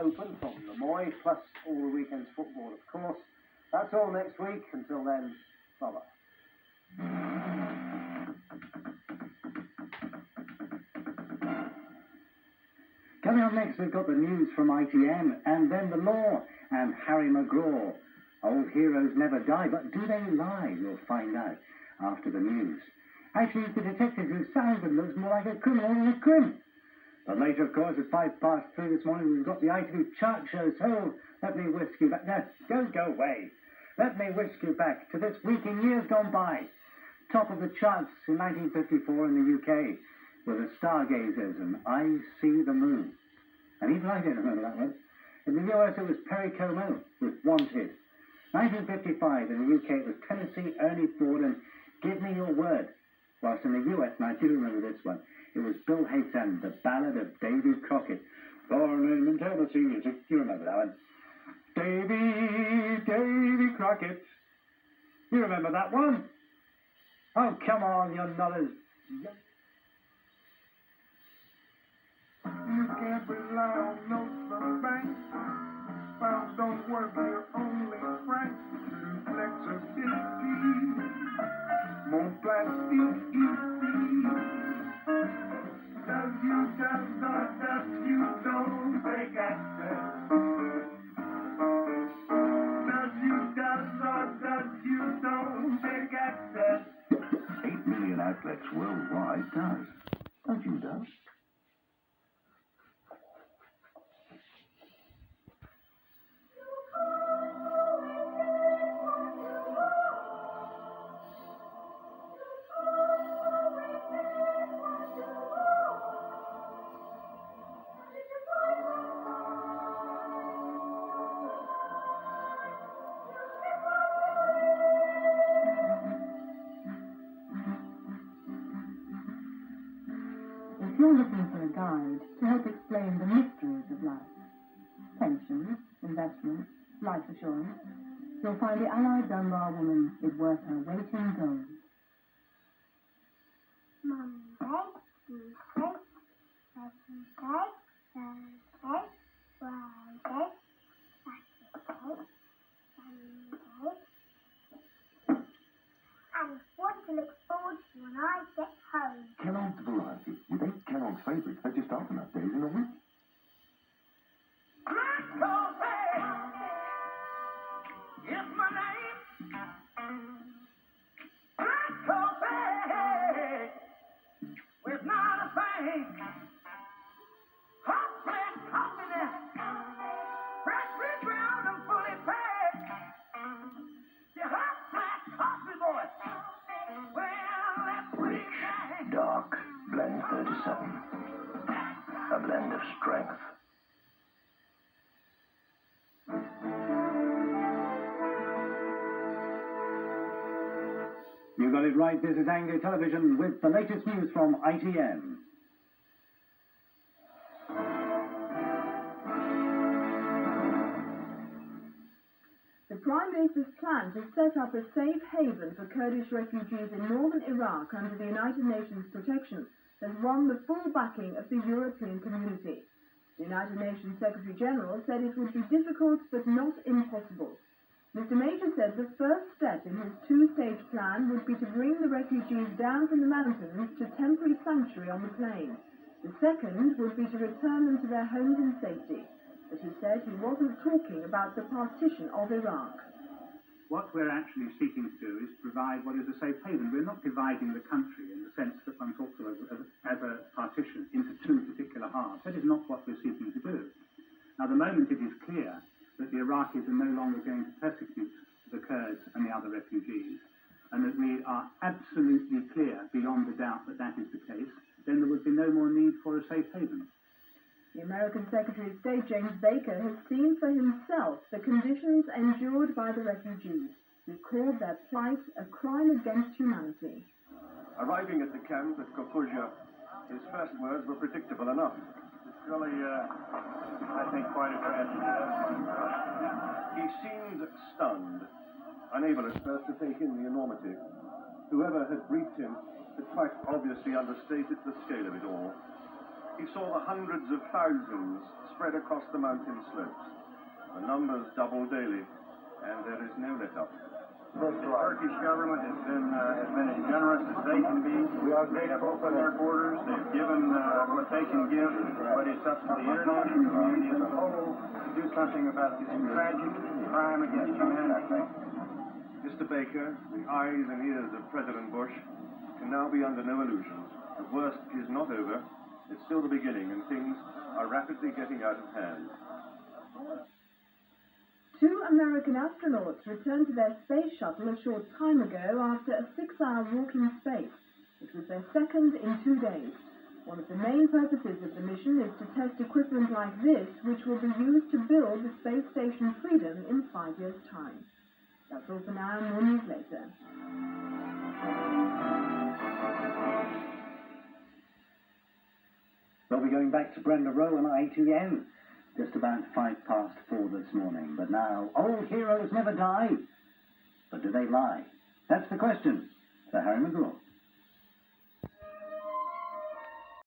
Open from the Moy, plus all the weekend's football, of course. That's all next week. Until then, bye-bye. Coming up next, we've got the news from ITM, and then the law and Harry McGraw. Old heroes never die, but do they lie? We'll find out after the news. Actually, it's the detective who sounds and looks more like a criminal than a crim. But later, of course, at 3:05 this morning, we've got the ITV chart show, so let me whisk you back. No, don't go away. Let me whisk you back to this week in years gone by. Top of the charts in 1954 in the UK were the Stargazers and I See the Moon. And even I don't remember that one. In the US, it was Perry Como with Wanted. 1955 in the UK, it was Tennessee, Ernie Ford and Give Me Your Word. Whilst in the US, and I do remember this one, it was Bill Hayes and The Ballad of Davy Crockett. Born in Tennessee, you remember that one. Davy Crockett. You remember that one? Oh, come on, you're not as... You can't rely on notes from banks. Files don't work, you're only frank. Flexibility, more plastic easy. Does you don't take access. Does you don't take access. 8 million outlets worldwide does. Don't you, does? If you're looking for a guide to help explain the mysteries of life, pensions, investments, life assurance, you'll find the Allied Dunbar woman is worth her weight in gold. Monday, Tuesday, Wednesday, Thursday, Friday, Saturday, Sunday, and what to look forward to when I get home. Kellogg's Variety. With 8 Kellogg's favourites, there just aren't enough days in a week. It's my name. Black coffee with not a thing. Hot black coffee now. Freshly ground and fully packed. The hot black coffee, boy. Well, that's what it is. Dark Blend 37. A blend of strength. You got it right. This is Anglo Television with the latest news from ITM. The Prime Minister's plan to set up a safe haven for Kurdish refugees in northern Iraq under the United Nations protection has won the full backing of the European community. The United Nations Secretary-General said it would be difficult but not impossible. Mr. Major said the first step in his two-stage plan would be to bring the refugees down from the mountains to temporary sanctuary on the plain. The second would be to return them to their homes in safety. But he said he wasn't talking about the partition of Iraq. What we're actually seeking to do is provide what is a safe haven. We're not dividing the country in the sense that one talks of as a partition into two particular halves. That is not what we're seeking to do. Now, the moment it is clear that the Iraqis are no longer going to persecute the Kurds and the other refugees, and that we are absolutely clear beyond a doubt that that is the case, then there would be no more need for a safe haven. The American Secretary of State, James Baker, has seen for himself the conditions endured by the refugees. He called their plight a crime against humanity. Arriving at the camp at Kokuja, his first words were predictable enough. It's really, I think, quite a tragedy. He seemed stunned, unable at first to take in the enormity. Whoever had briefed him had quite obviously understated the scale of it all. He saw the hundreds of thousands spread across the mountain slopes. The numbers double daily, and there is no let-up. The Turkish government has been as generous as they can be. They have opened their borders. They've given what they can give, but it's up to the international community as a whole to do something about this tragic crime against humanity. Mr. Baker, the eyes and ears of President Bush can now be under no illusions. The worst is not over. It's still the beginning, and things are rapidly getting out of hand. 2 American astronauts returned to their space shuttle a short time ago after a 6-hour walk in space. It was their second in 2 days. One of the main purposes of the mission is to test equipment like this, which will be used to build the space station Freedom in 5 years' time. That's all for now. More news later. We'll be going back to Brenda Rowe and ITN. Just about 4:05 this morning. But now, old heroes never die. But do they lie? That's the question. Sir Harry McGraw.